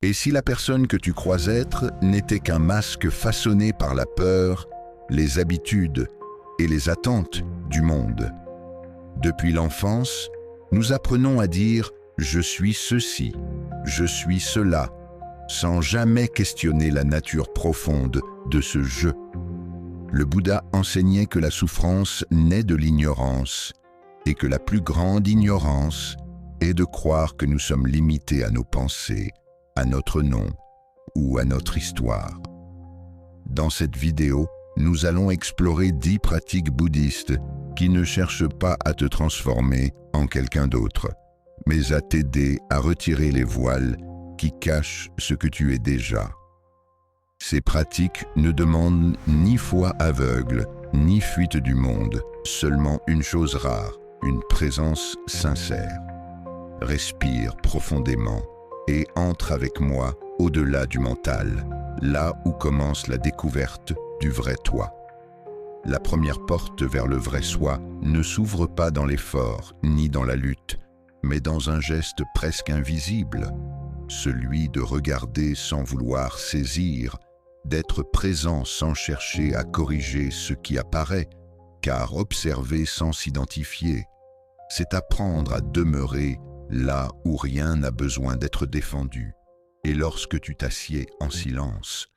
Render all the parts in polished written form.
Et si la personne que tu crois être n'était qu'un masque façonné par la peur, les habitudes et les attentes du monde? Depuis l'enfance, nous apprenons à dire « je suis ceci, je suis cela », sans jamais questionner la nature profonde de ce « je ». Le Bouddha enseignait que la souffrance naît de l'ignorance et que la plus grande ignorance est de croire que nous sommes limités à nos pensées, à notre nom ou à notre histoire. Dans cette vidéo, nous allons explorer 10 pratiques bouddhistes qui ne cherchent pas à te transformer en quelqu'un d'autre, mais à t'aider à retirer les voiles qui cachent ce que tu es déjà. Ces pratiques ne demandent ni foi aveugle, ni fuite du monde, seulement une chose rare, une présence sincère. Respire profondément et entre avec moi au-delà du mental, là où commence la découverte du vrai toi. La première porte vers le vrai soi ne s'ouvre pas dans l'effort ni dans la lutte, mais dans un geste presque invisible, celui de regarder sans vouloir saisir, d'être présent sans chercher à corriger ce qui apparaît, car observer sans s'identifier, c'est apprendre à demeurer là où rien n'a besoin d'être défendu. Et lorsque tu t'assieds en silence,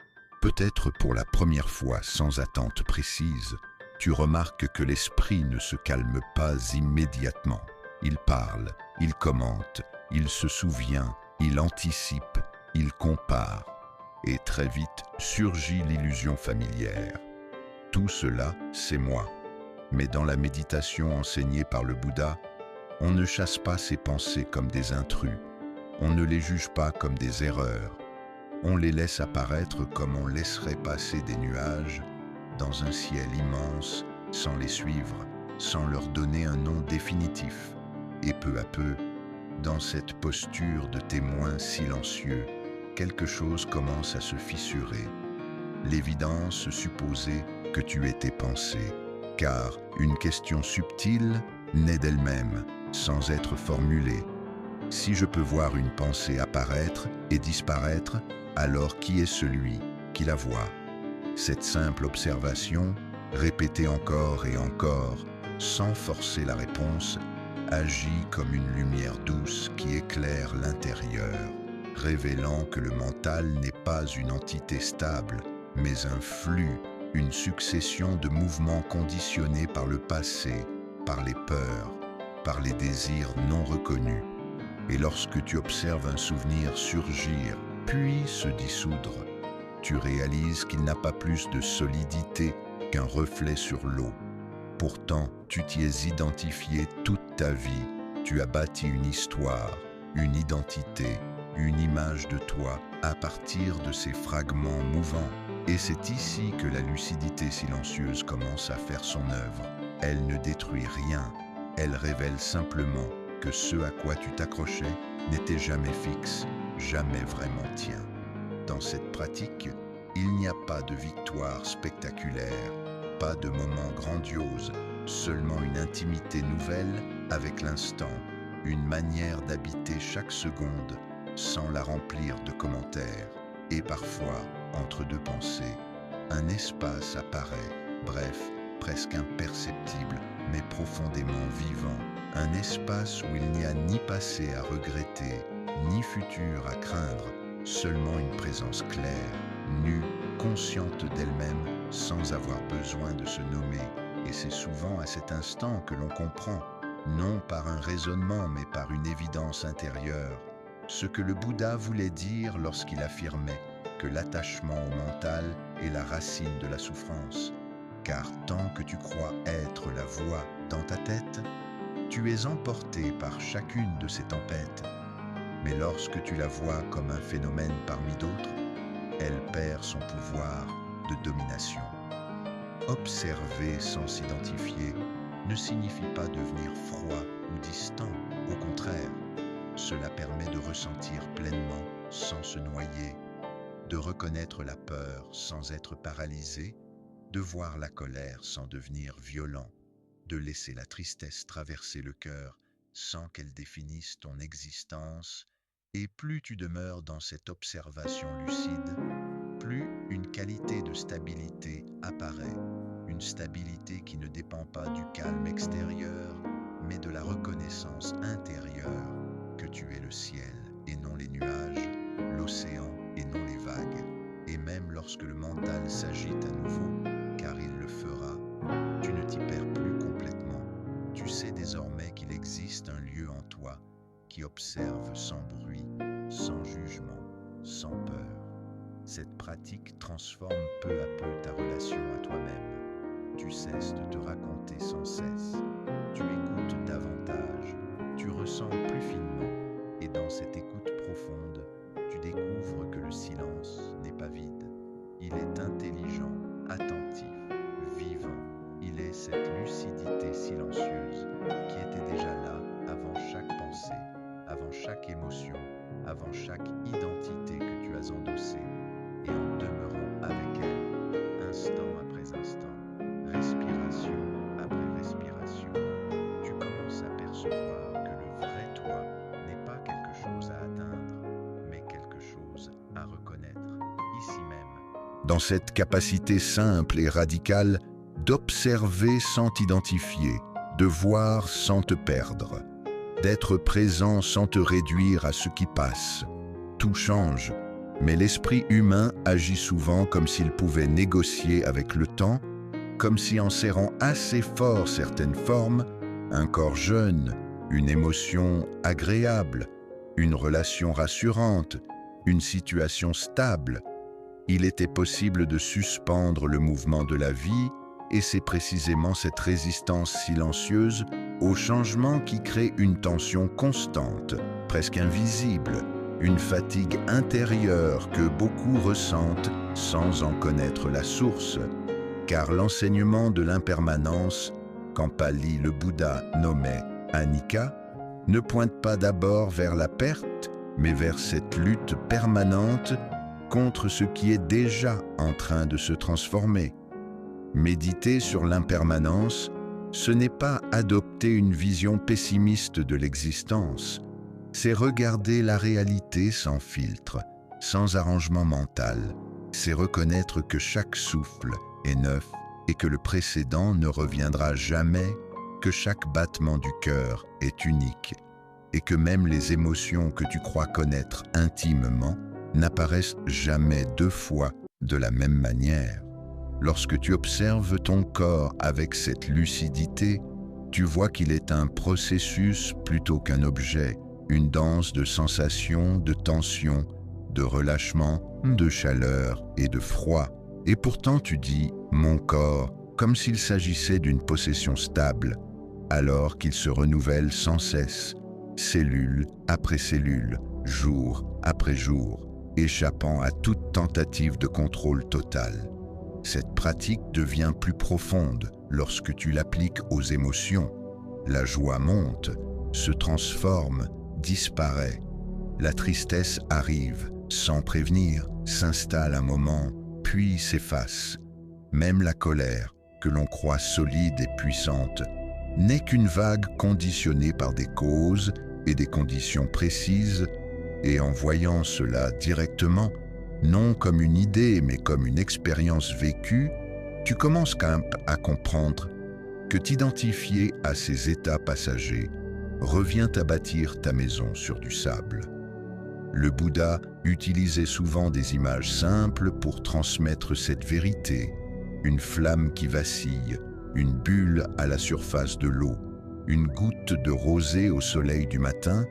peut-être pour la première fois sans attente précise, tu remarques que l'esprit ne se calme pas immédiatement. Il parle, il commente, il se souvient, il anticipe, il compare. Et très vite surgit l'illusion familière. Tout cela, c'est moi. Mais dans la méditation enseignée par le Bouddha, on ne chasse pas ses pensées comme des intrus. On ne les juge pas comme des erreurs. On les laisse apparaître comme on laisserait passer des nuages dans un ciel immense sans les suivre, sans leur donner un nom définitif. Et peu à peu, dans cette posture de témoin silencieux, quelque chose commence à se fissurer. L'évidence supposait que tu étais pensé, car une question subtile naît d'elle-même, sans être formulée. Si je peux voir une pensée apparaître et disparaître, alors qui est celui qui la voit? Cette simple observation, répétée encore et encore, sans forcer la réponse, agit comme une lumière douce qui éclaire l'intérieur, révélant que le mental n'est pas une entité stable, mais un flux, une succession de mouvements conditionnés par le passé, par les peurs, par les désirs non reconnus. Et lorsque tu observes un souvenir surgir, puis se dissoudre, tu réalises qu'il n'a pas plus de solidité qu'un reflet sur l'eau. Pourtant, tu t'y es identifié toute ta vie, tu as bâti une histoire, une identité, une image de toi à partir de ces fragments mouvants. Et c'est ici que la lucidité silencieuse commence à faire son œuvre. Elle ne détruit rien, elle révèle simplement que ce à quoi tu t'accrochais n'était jamais fixe, jamais vraiment tien. Dans cette pratique, il n'y a pas de victoire spectaculaire, pas de moment grandiose, seulement une intimité nouvelle avec l'instant, une manière d'habiter chaque seconde sans la remplir de commentaires. Et parfois, entre deux pensées, un espace apparaît, bref, presque imperceptible, mais profondément vivant. Un espace où il n'y a ni passé à regretter, ni futur à craindre, seulement une présence claire, nue, consciente d'elle-même, sans avoir besoin de se nommer. Et c'est souvent à cet instant que l'on comprend, non par un raisonnement, mais par une évidence intérieure, ce que le Bouddha voulait dire lorsqu'il affirmait que l'attachement au mental est la racine de la souffrance. Car tant que tu crois être la voix dans ta tête, tu es emporté par chacune de ces tempêtes. Mais lorsque tu la vois comme un phénomène parmi d'autres, elle perd son pouvoir de domination. Observer sans s'identifier ne signifie pas devenir froid ou distant. Au contraire, cela permet de ressentir pleinement sans se noyer, de reconnaître la peur sans être paralysé, de voir la colère sans devenir violent, de laisser la tristesse traverser le cœur sans qu'elle définisse ton existence, Et plus tu demeures dans cette observation lucide, plus une qualité de stabilité apparaît, une stabilité qui ne dépend pas du calme extérieur, mais de la reconnaissance intérieure que tu es le ciel et non les nuages, l'océan et non les vagues. Et même lorsque le mental s'agite à nouveau, car il le fera, tu ne t'y perds plus complètement. Tu sais désormais qu'il existe un lieu en toi qui observe sans bruit, sans jugement, sans peur. Cette pratique transforme peu à peu ta relation à toi-même. Tu cesses de te raconter sans cesse. Tu écoutes davantage, tu ressens plus finement. Et dans cette écoute profonde, tu découvres que le silence n'est pas vide. Il est intelligent, attentif, vivant. Il est cette lucidité silencieuse qui était déjà là avant chaque pensée, avant chaque émotion, avant chaque identité que tu as endossée. Et en demeurant avec elle, instant après instant, respiration après respiration, tu commences à percevoir que le vrai toi n'est pas quelque chose à atteindre, mais quelque chose à reconnaître, ici même. Dans cette capacité simple et radicale d'observer sans t'identifier, de voir sans te perdre, d'être présent sans te réduire à ce qui passe, tout change. Mais l'esprit humain agit souvent comme s'il pouvait négocier avec le temps, comme si en serrant assez fort certaines formes, un corps jeune, une émotion agréable, une relation rassurante, une situation stable, il était possible de suspendre le mouvement de la vie, et c'est précisément cette résistance silencieuse au changement qui crée une tension constante, presque invisible, une fatigue intérieure que beaucoup ressentent sans en connaître la source, car l'enseignement de l'impermanence, qu'en Pali le Bouddha nommait Anicca, ne pointe pas d'abord vers la perte, mais vers cette lutte permanente contre ce qui est déjà en train de se transformer. Méditer sur l'impermanence, ce n'est pas adopter une vision pessimiste de l'existence, c'est regarder la réalité sans filtre, sans arrangement mental. C'est reconnaître que chaque souffle est neuf et que le précédent ne reviendra jamais, que chaque battement du cœur est unique et que même les émotions que tu crois connaître intimement n'apparaissent jamais deux fois de la même manière. Lorsque tu observes ton corps avec cette lucidité, tu vois qu'il est un processus plutôt qu'un objet, une danse de sensations, de tensions, de relâchement, de chaleur et de froid. Et pourtant tu dis « mon corps » comme s'il s'agissait d'une possession stable, alors qu'il se renouvelle sans cesse, cellule après cellule, jour après jour, échappant à toute tentative de contrôle total. Cette pratique devient plus profonde lorsque tu l'appliques aux émotions. La joie monte, se transforme, disparaît. La tristesse arrive, sans prévenir, s'installe un moment, puis s'efface. Même la colère, que l'on croit solide et puissante, n'est qu'une vague conditionnée par des causes et des conditions précises, et en voyant cela directement, non comme une idée mais comme une expérience vécue, tu commences à comprendre que t'identifier à ces états passagers revient à bâtir ta maison sur du sable. Le Bouddha utilisait souvent des images simples pour transmettre cette vérité. Une flamme qui vacille, une bulle à la surface de l'eau, une goutte de rosée au soleil du matin,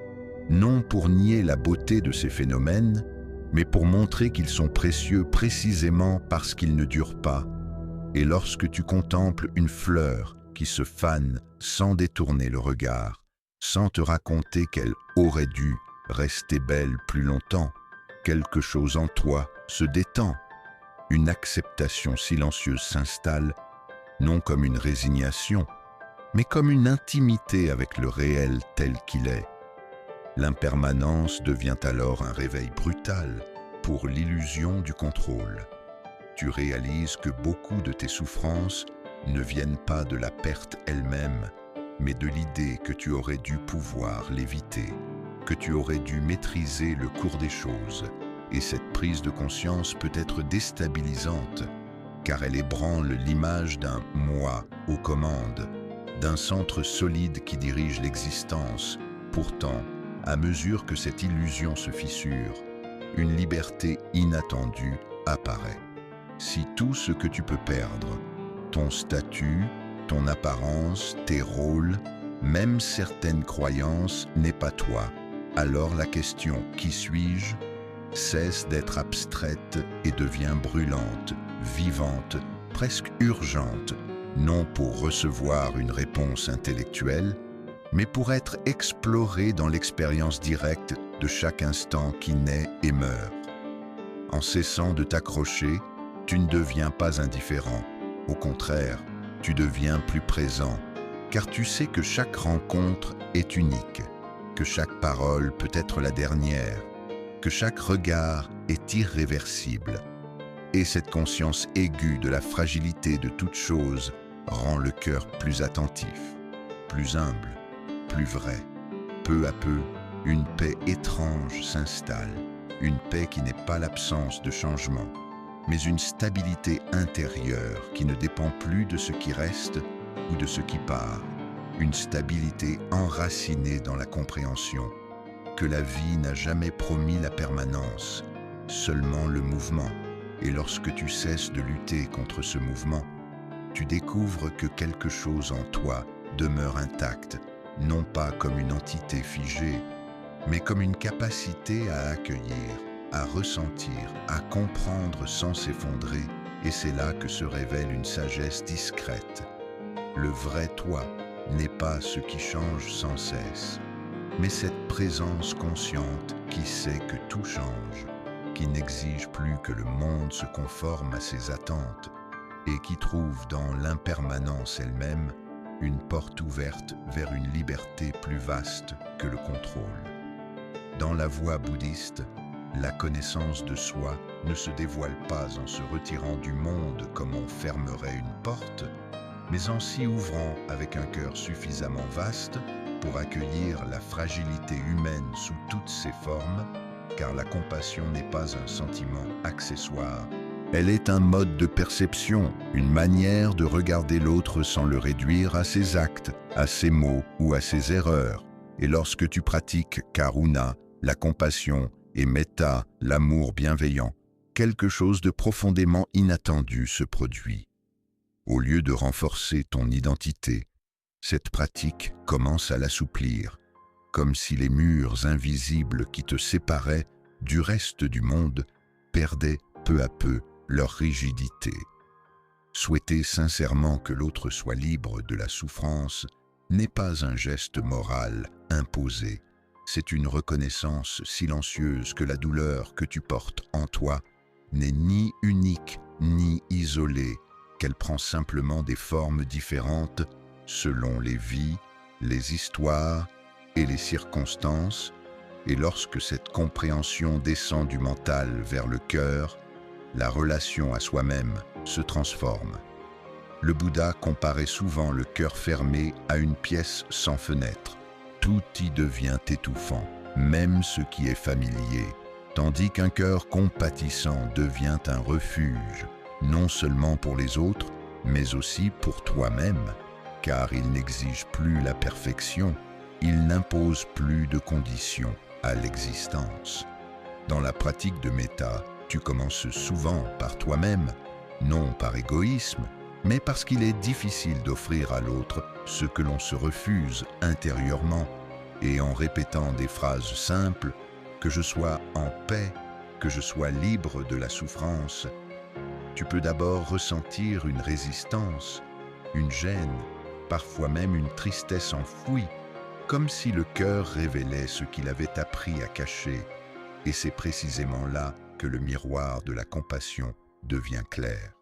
non pour nier la beauté de ces phénomènes, mais pour montrer qu'ils sont précieux précisément parce qu'ils ne durent pas. Et lorsque tu contemples une fleur qui se fane sans détourner le regard, sans te raconter qu'elle aurait dû rester belle plus longtemps, quelque chose en toi se détend. Une acceptation silencieuse s'installe, non comme une résignation, mais comme une intimité avec le réel tel qu'il est. L'impermanence devient alors un réveil brutal pour l'illusion du contrôle. Tu réalises que beaucoup de tes souffrances ne viennent pas de la perte elle-même, mais de l'idée que tu aurais dû pouvoir l'éviter. que tu aurais dû maîtriser le cours des choses, et cette prise de conscience peut être déstabilisante, car elle ébranle l'image d'un « moi » aux commandes, d'un centre solide qui dirige l'existence. Pourtant, à mesure que cette illusion se fissure, une liberté inattendue apparaît. Si tout ce que tu peux perdre, ton statut, ton apparence, tes rôles, même certaines croyances, n'est pas toi, alors la question « qui suis-je » cesse d'être abstraite et devient brûlante, vivante, presque urgente, non pour recevoir une réponse intellectuelle, mais pour être explorée dans l'expérience directe de chaque instant qui naît et meurt. En cessant de t'accrocher, tu ne deviens pas indifférent. Au contraire, tu deviens plus présent, car tu sais que chaque rencontre est unique, que chaque parole peut être la dernière, que chaque regard est irréversible. Et cette conscience aiguë de la fragilité de toute chose rend le cœur plus attentif, plus humble, plus vrai. Peu à peu, une paix étrange s'installe, une paix qui n'est pas l'absence de changement, mais une stabilité intérieure qui ne dépend plus de ce qui reste ou de ce qui part, une stabilité enracinée dans la compréhension que la vie n'a jamais promis la permanence, seulement le mouvement. Et lorsque tu cesses de lutter contre ce mouvement, tu découvres que quelque chose en toi demeure intact, non pas comme une entité figée, mais comme une capacité à accueillir, à ressentir, à comprendre sans s'effondrer, et c'est là que se révèle une sagesse discrète. Le vrai toi n'est pas ce qui change sans cesse, mais cette présence consciente qui sait que tout change, qui n'exige plus que le monde se conforme à ses attentes et qui trouve dans l'impermanence elle-même une porte ouverte vers une liberté plus vaste que le contrôle. Dans la voie bouddhiste, la connaissance de soi ne se dévoile pas en se retirant du monde comme on fermerait une porte, mais en s'y ouvrant avec un cœur suffisamment vaste pour accueillir la fragilité humaine sous toutes ses formes, car la compassion n'est pas un sentiment accessoire. Elle est un mode de perception, une manière de regarder l'autre sans le réduire à ses actes, à ses mots ou à ses erreurs. Et lorsque tu pratiques karuna, la compassion, et metta, l'amour bienveillant, quelque chose de profondément inattendu se produit. Au lieu de renforcer ton identité, cette pratique commence à l'assouplir, comme si les murs invisibles qui te séparaient du reste du monde perdaient peu à peu leur rigidité. Souhaiter sincèrement que l'autre soit libre de la souffrance n'est pas un geste moral imposé, c'est une reconnaissance silencieuse que la douleur que tu portes en toi n'est ni unique ni isolée, qu'elle prend simplement des formes différentes selon les vies, les histoires et les circonstances, et lorsque cette compréhension descend du mental vers le cœur, la relation à soi-même se transforme. Le Bouddha comparait souvent le cœur fermé à une pièce sans fenêtre. Tout y devient étouffant, même ce qui est familier, tandis qu'un cœur compatissant devient un refuge, non seulement pour les autres, mais aussi pour toi-même, car il n'exige plus la perfection, il n'impose plus de conditions à l'existence. Dans la pratique de metta, tu commences souvent par toi-même, non par égoïsme, mais parce qu'il est difficile d'offrir à l'autre ce que l'on se refuse intérieurement, et en répétant des phrases simples, que je sois en paix, que je sois libre de la souffrance, tu peux d'abord ressentir une résistance, une gêne, parfois même une tristesse enfouie, comme si le cœur révélait ce qu'il avait appris à cacher, et c'est précisément là que le miroir de la compassion devient clair.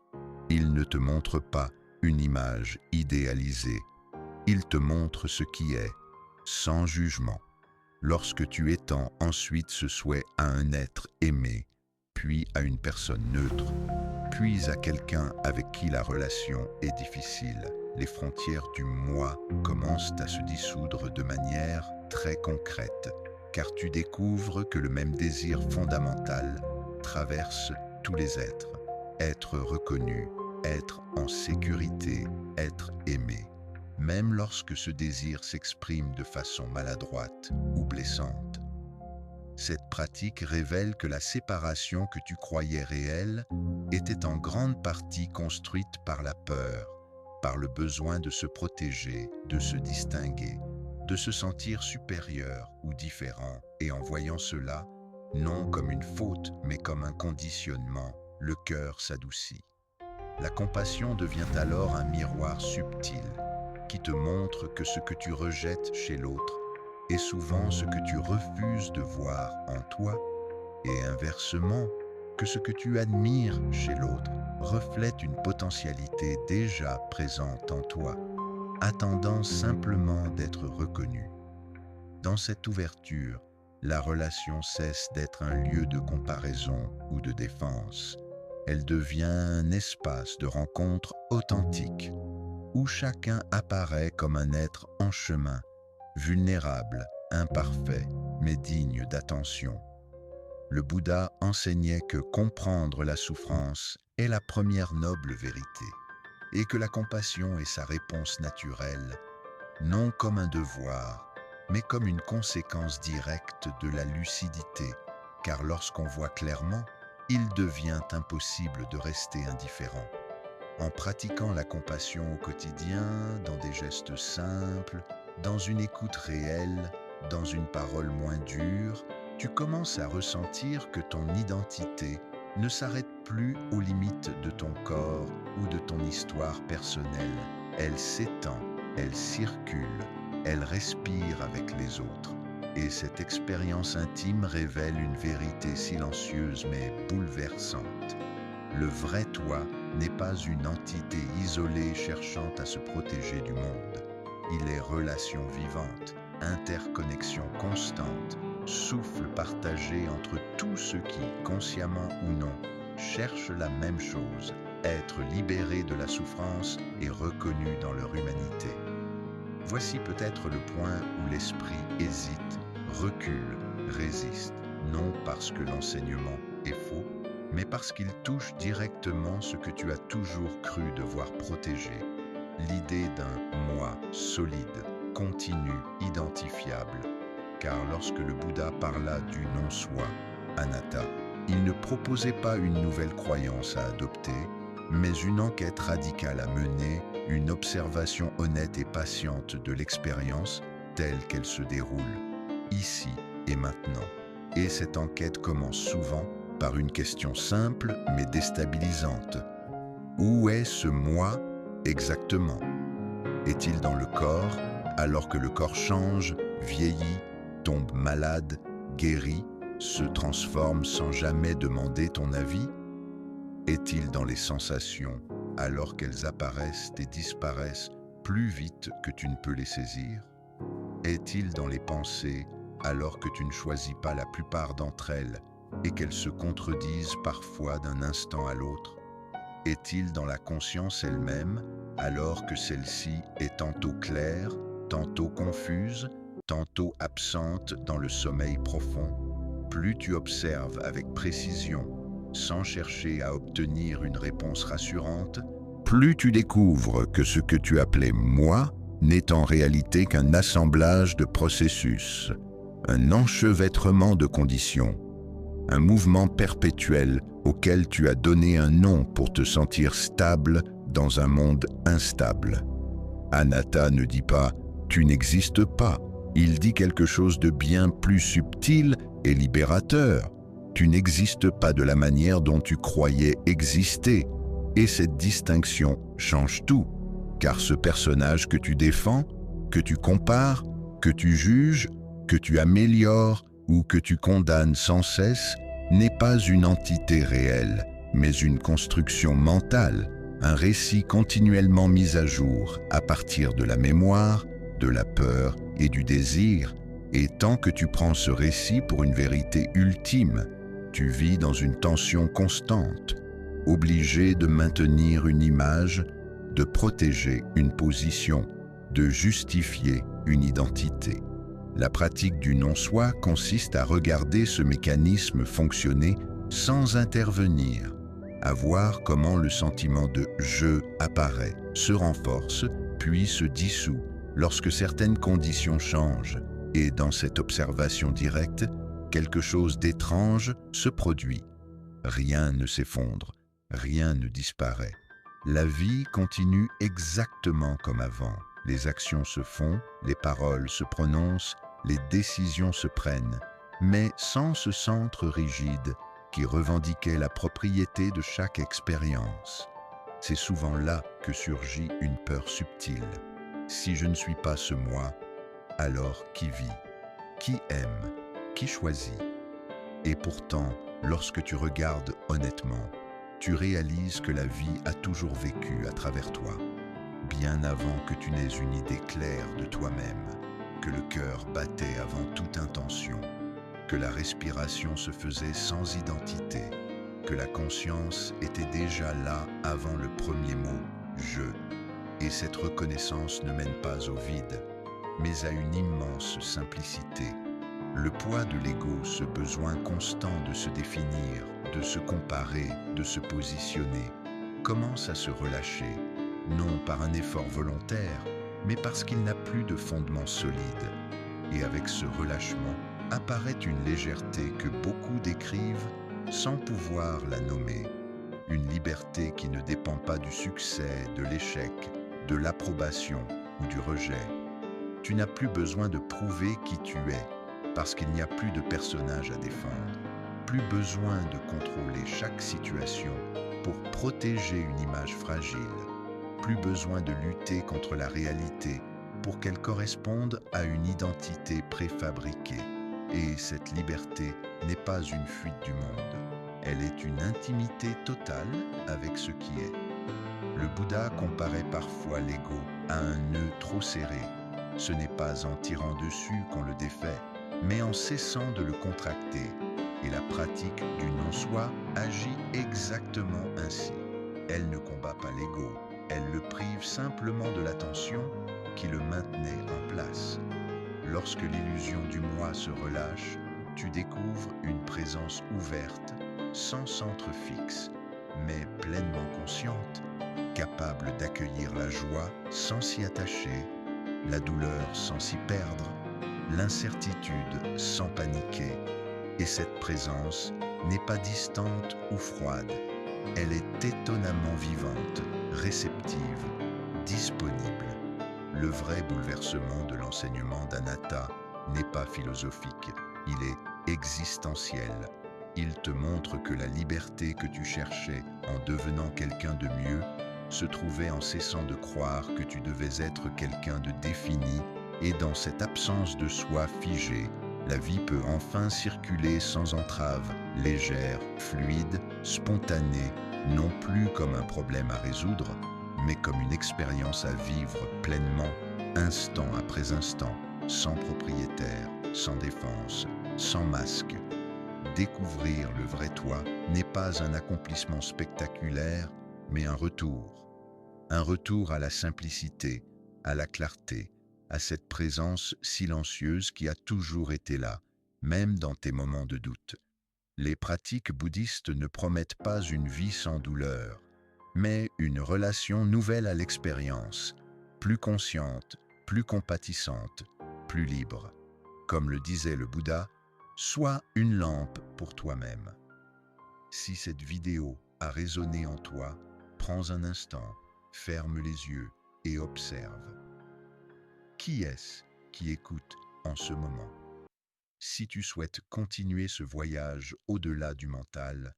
Il ne te montre pas une image idéalisée, il te montre ce qui est, sans jugement. Lorsque tu étends ensuite ce souhait à un être aimé, puis à une personne neutre, puis à quelqu'un avec qui la relation est difficile, les frontières du moi commencent à se dissoudre de manière très concrète, car tu découvres que le même désir fondamental traverse tous les êtres. Être reconnu, être en sécurité, être aimé, même lorsque ce désir s'exprime de façon maladroite ou blessante. Cette pratique révèle que la séparation que tu croyais réelle était en grande partie construite par la peur, par le besoin de se protéger, de se distinguer, de se sentir supérieur ou différent, et en voyant cela, non comme une faute, mais comme un conditionnement, le cœur s'adoucit. La compassion devient alors un miroir subtil qui te montre que ce que tu rejettes chez l'autre est souvent ce que tu refuses de voir en toi, et inversement, que ce que tu admires chez l'autre reflète une potentialité déjà présente en toi, attendant simplement d'être reconnue. Dans cette ouverture, la relation cesse d'être un lieu de comparaison ou de défense. Elle devient un espace de rencontre authentique, où chacun apparaît comme un être en chemin, vulnérable, imparfait, mais digne d'attention. Le Bouddha enseignait que comprendre la souffrance est la première noble vérité, et que la compassion est sa réponse naturelle, non comme un devoir, mais comme une conséquence directe de la lucidité, car lorsqu'on voit clairement, il devient impossible de rester indifférent. En pratiquant la compassion au quotidien, dans des gestes simples, dans une écoute réelle, dans une parole moins dure, tu commences à ressentir que ton identité ne s'arrête plus aux limites de ton corps ou de ton histoire personnelle. Elle s'étend, elle circule, elle respire avec les autres. Et cette expérience intime révèle une vérité silencieuse mais bouleversante. Le vrai toi n'est pas une entité isolée cherchant à se protéger du monde. Il est relation vivante, interconnexion constante, souffle partagé entre tous ceux qui, consciemment ou non, cherchent la même chose, être libérés de la souffrance et reconnus dans leur humanité. Voici peut-être le point où l'esprit hésite, recule, résiste, non parce que l'enseignement est faux, mais parce qu'il touche directement ce que tu as toujours cru devoir protéger, l'idée d'un moi solide, continu, identifiable. Car lorsque le Bouddha parla du non-soi, anatta, il ne proposait pas une nouvelle croyance à adopter, mais une enquête radicale à mener, une observation honnête et patiente de l'expérience telle qu'elle se déroule, ici et maintenant. Et cette enquête commence souvent par une question simple mais déstabilisante. Où est ce moi exactement? Est-il dans le corps, alors que le corps change, vieillit, tombe malade, guérit, se transforme sans jamais demander ton avis? Est-il dans les sensations, alors qu'elles apparaissent et disparaissent plus vite que tu ne peux les saisir? Est-il dans les pensées, alors que tu ne choisis pas la plupart d'entre elles et qu'elles se contredisent parfois d'un instant à l'autre? Est-il dans la conscience elle-même, alors que celle-ci est tantôt claire, tantôt confuse, tantôt absente dans le sommeil profond? Plus tu observes avec précision, sans chercher à obtenir une réponse rassurante, plus tu découvres que ce que tu appelais « moi » n'est en réalité qu'un assemblage de processus, un enchevêtrement de conditions, un mouvement perpétuel auquel tu as donné un nom pour te sentir stable dans un monde instable. Anatta ne dit pas « tu n'existes pas », il dit quelque chose de bien plus subtil et libérateur. Tu n'existes pas de la manière dont tu croyais exister. Et cette distinction change tout, car ce personnage que tu défends, que tu compares, que tu juges, que tu améliores ou que tu condamnes sans cesse, n'est pas une entité réelle, mais une construction mentale, un récit continuellement mis à jour à partir de la mémoire, de la peur et du désir. Et tant que tu prends ce récit pour une vérité ultime, tu vis dans une tension constante, obligé de maintenir une image, de protéger une position, de justifier une identité. La pratique du non-soi consiste à regarder ce mécanisme fonctionner sans intervenir, à voir comment le sentiment de « je » apparaît, se renforce, puis se dissout lorsque certaines conditions changent. Et dans cette observation directe, quelque chose d'étrange se produit. Rien ne s'effondre, rien ne disparaît. La vie continue exactement comme avant. Les actions se font, les paroles se prononcent, les décisions se prennent, mais sans ce centre rigide qui revendiquait la propriété de chaque expérience. C'est souvent là que surgit une peur subtile. Si je ne suis pas ce moi, alors qui vit? Qui aime? Qui choisit? Et pourtant, lorsque tu regardes honnêtement, tu réalises que la vie a toujours vécu à travers toi, bien avant que tu n'aies une idée claire de toi-même, que le cœur battait avant toute intention, que la respiration se faisait sans identité, que la conscience était déjà là avant le premier mot « je ». Et cette reconnaissance ne mène pas au vide, mais à une immense simplicité. Le poids de l'ego, ce besoin constant de se définir, de se comparer, de se positionner, commence à se relâcher, non par un effort volontaire, mais parce qu'il n'a plus de fondement solide. Et avec ce relâchement, apparaît une légèreté que beaucoup décrivent sans pouvoir la nommer. Une liberté qui ne dépend pas du succès, de l'échec, de l'approbation ou du rejet. Tu n'as plus besoin de prouver qui tu es, parce qu'il n'y a plus de personnage à défendre. Plus besoin de contrôler chaque situation pour protéger une image fragile. Plus besoin de lutter contre la réalité pour qu'elle corresponde à une identité préfabriquée. Et cette liberté n'est pas une fuite du monde. Elle est une intimité totale avec ce qui est. Le Bouddha comparait parfois l'ego à un nœud trop serré. Ce n'est pas en tirant dessus qu'on le défait, mais en cessant de le contracter. Et la pratique du non-soi agit exactement ainsi. Elle ne combat pas l'ego, elle le prive simplement de la tension qui le maintenait en place. Lorsque l'illusion du moi se relâche, tu découvres une présence ouverte, sans centre fixe, mais pleinement consciente, capable d'accueillir la joie sans s'y attacher, la douleur sans s'y perdre, l'incertitude sans paniquer. Et cette présence n'est pas distante ou froide, elle est étonnamment vivante, réceptive, disponible. Le vrai bouleversement de l'enseignement d'Anatta n'est pas philosophique, il est existentiel. Il te montre que la liberté que tu cherchais en devenant quelqu'un de mieux se trouvait en cessant de croire que tu devais être quelqu'un de défini, et dans cette absence de soi figée, la vie peut enfin circuler sans entrave, légère, fluide, spontanée, non plus comme un problème à résoudre, mais comme une expérience à vivre pleinement, instant après instant, sans propriétaire, sans défense, sans masque. Découvrir le vrai toi n'est pas un accomplissement spectaculaire, mais un retour. Un retour à la simplicité, à la clarté, à cette présence silencieuse qui a toujours été là, même dans tes moments de doute. Les pratiques bouddhistes ne promettent pas une vie sans douleur, mais une relation nouvelle à l'expérience, plus consciente, plus compatissante, plus libre. Comme le disait le Bouddha, sois une lampe pour toi-même. Si cette vidéo a résonné en toi, prends un instant, ferme les yeux et observe. Qui est-ce qui écoute en ce moment? Si tu souhaites continuer ce voyage au-delà du mental,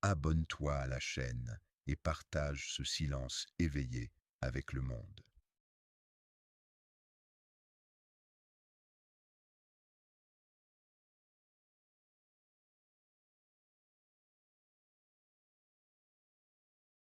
abonne-toi à la chaîne et partage ce silence éveillé avec le monde.